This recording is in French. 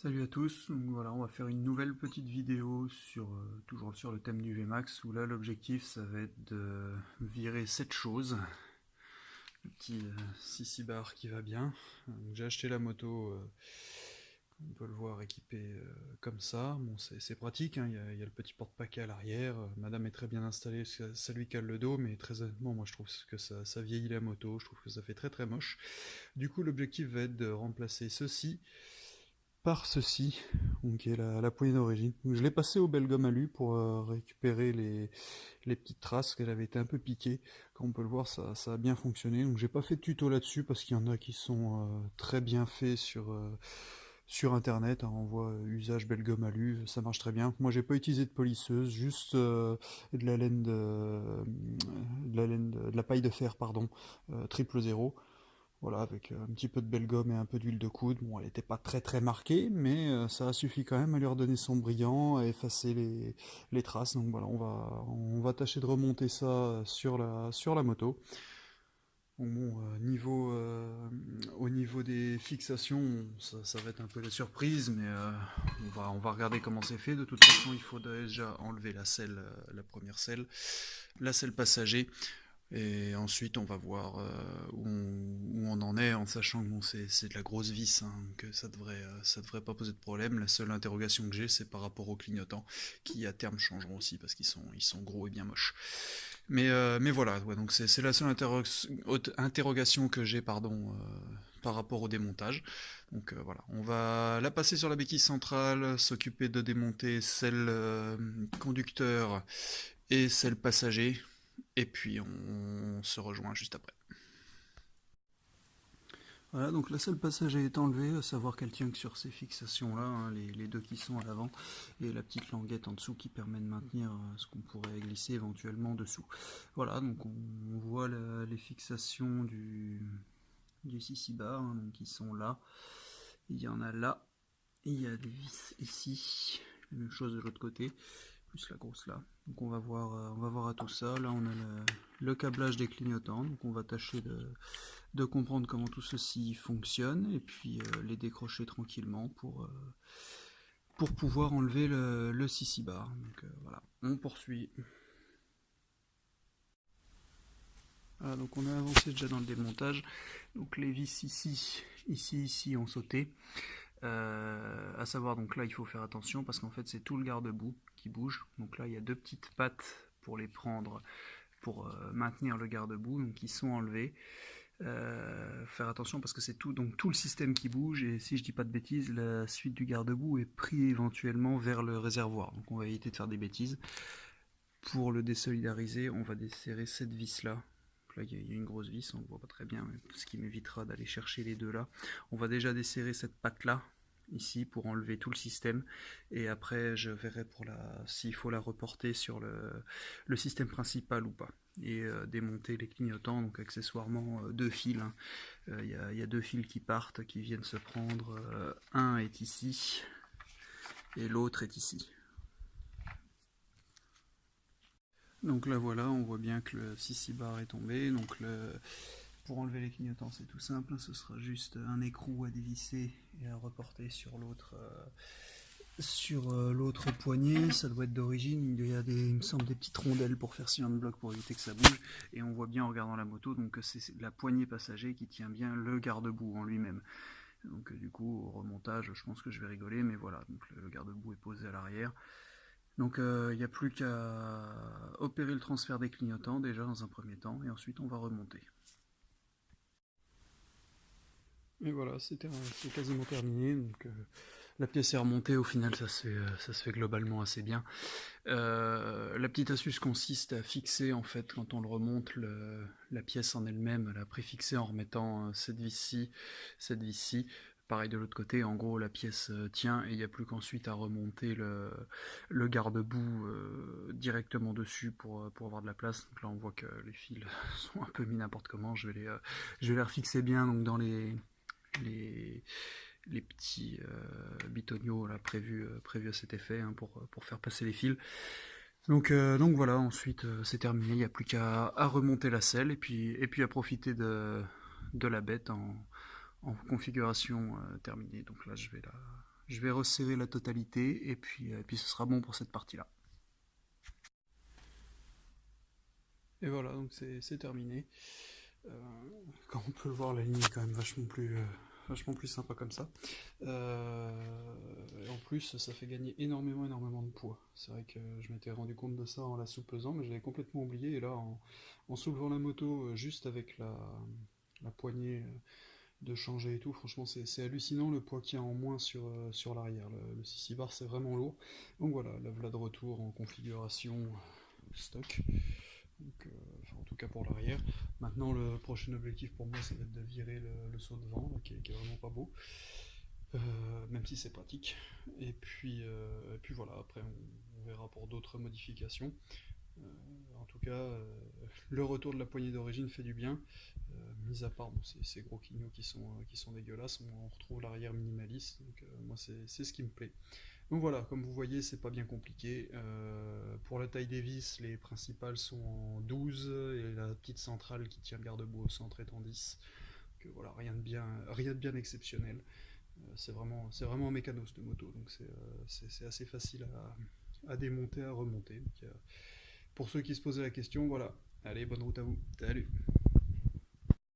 Salut à tous, donc voilà, on va faire une nouvelle petite vidéo sur toujours sur le thème du VMAX où là l'objectif ça va être de virer cette chose, le petit CC bar qui va bien. J'ai acheté la moto, comme on peut le voir, équipée comme ça. Bon, c'est pratique, hein, il y a le petit porte-paquet à l'arrière, madame est très bien installée, ça lui cale le dos, mais très honnêtement moi je trouve que ça vieillit la moto, je trouve que ça fait très très moche. Du coup l'objectif va être de remplacer ceci par ceci, donc qui est la poignée d'origine. Je l'ai passé au bel gomme alu pour récupérer les petites traces qu'elle avait été un peu piquée. Comme on peut le voir, ça a bien fonctionné. Donc j'ai pas fait de tuto là-dessus parce qu'il y en a qui sont très bien faits sur internet, hein. On voit usage bel gomme alu, ça marche très bien. Moi j'ai pas utilisé de polisseuse, juste de la laine de la paille de fer, pardon, 000. Voilà, avec un petit peu de belle gomme et un peu d'huile de coude. Bon, elle n'était pas très très marquée, mais ça a suffi quand même à lui redonner son brillant, à effacer les traces. Donc voilà, on va tâcher de remonter ça sur la moto. Bon, au niveau des fixations, ça va être un peu la surprise, mais on va regarder comment c'est fait. De toute façon, il faut déjà enlever la selle, la première selle, la selle passager. Et ensuite, on va voir où on en est, en sachant que bon, c'est de la grosse vis, hein, que ça devrait pas poser de problème. La seule interrogation que j'ai, c'est par rapport aux clignotants, qui à terme changeront aussi, parce qu'ils sont gros et bien moches. Mais voilà, ouais, donc c'est la seule interrogation que j'ai, pardon, par rapport au démontage. Donc voilà, on va la passer sur la béquille centrale, s'occuper de démonter celle conducteur et celle passager, et puis on se rejoint juste après. Voilà, donc la selle passager est enlevée, à savoir qu'elle tient que sur ces fixations-là, hein, les deux qui sont à l'avant, et la petite languette en dessous qui permet de maintenir ce qu'on pourrait glisser éventuellement dessous. Voilà, donc on voit les fixations du CC bar, hein, donc qui sont là. Il y en a là, il y a des vis ici, la même chose de l'autre côté, plus la grosse là. Donc on va voir à tout ça. Là on a le câblage des clignotants, donc on va tâcher de comprendre comment tout ceci fonctionne et puis les décrocher tranquillement pour pouvoir enlever le CC bar. Donc voilà, on poursuit. Voilà, donc on a avancé déjà dans le démontage. Donc les vis ici ont sauté. À savoir, donc là il faut faire attention parce qu'en fait c'est tout le garde-boue qui bouge. Donc là il y a deux petites pattes pour les prendre, pour maintenir le garde-boue, donc qui sont enlevées. Faire attention parce que c'est donc tout le système qui bouge, et si je dis pas de bêtises, la suite du garde-boue est pris éventuellement vers le réservoir. Donc on va éviter de faire des bêtises. Pour le désolidariser, on va desserrer cette vis là. Là il y a une grosse vis, on ne voit pas très bien, mais ce qui m'évitera d'aller chercher les deux là. On va déjà desserrer cette patte là ici pour enlever tout le système, et après je verrai s'il faut la reporter sur le système principal ou pas, et démonter les clignotants, donc accessoirement deux fils, hein. Il y a deux fils qui partent, qui viennent se prendre, un est ici et l'autre est ici. Donc là voilà, on voit bien que le CC bar est tombé. Donc pour enlever les clignotants c'est tout simple, hein. Ce sera juste un écrou à dévisser et à reporter sur l'autre poignée. Ça doit être d'origine, il me semble des petites rondelles pour faire silent bloc pour éviter que ça bouge, et on voit bien en regardant la moto donc que c'est la poignée passager qui tient bien le garde-boue en lui-même. Donc du coup au remontage je pense que je vais rigoler, mais voilà, donc le garde-boue est posé à l'arrière. Donc il n'y a plus qu'à opérer le transfert des clignotants déjà dans un premier temps, et ensuite on va remonter. Et voilà, c'est quasiment terminé. Donc la pièce est remontée, au final ça se fait globalement assez bien. La petite astuce consiste à fixer, en fait, quand on le remonte, la pièce en elle-même, la préfixer en remettant cette vis-ci. Pareil de l'autre côté, en gros la pièce tient, et il n'y a plus qu'ensuite à remonter le garde-boue directement dessus pour avoir de la place. Donc là on voit que les fils sont un peu mis n'importe comment. Je vais les refixer bien donc dans les, les petits bitoniaux là, prévus à cet effet, hein, pour faire passer les fils. Donc voilà, ensuite c'est terminé, il n'y a plus qu'à remonter la selle, et puis à profiter de la bête en configuration terminée. Donc là je vais Je vais resserrer la totalité et puis ce sera bon pour cette partie-là. Et voilà, donc c'est terminé. Euh, Comme on peut le voir, la ligne est quand même vachement plus sympa comme ça. Et en plus, ça fait gagner énormément de poids. C'est vrai que je m'étais rendu compte de ça en la soupesant, mais j'avais complètement oublié. Et là, en soulevant la moto juste avec la poignée de changer et tout, franchement, c'est hallucinant le poids qu'il y a en moins sur l'arrière. Le 6 bar, c'est vraiment lourd. Donc voilà, la voilà de retour en configuration stock. Donc, enfin, en tout cas pour l'arrière. Maintenant, le prochain objectif pour moi, ça va être de virer le saut de vent, là, qui est vraiment pas beau, même si c'est pratique. Et puis voilà, après on verra pour d'autres modifications. En tout cas, le retour de la poignée d'origine fait du bien. Mis à part bon, ces gros clignaux qui sont dégueulasses, on retrouve l'arrière minimaliste. Donc moi, c'est ce qui me plaît. Donc voilà, comme vous voyez, c'est pas bien compliqué. Pour la taille des vis, les principales sont en 12 et la petite centrale qui tient le garde-boue au centre est en 10. Donc voilà, rien de bien exceptionnel. C'est vraiment un mécano cette moto, donc c'est assez facile à démonter, à remonter. Donc, pour ceux qui se posaient la question, voilà. Allez, bonne route à vous. Salut.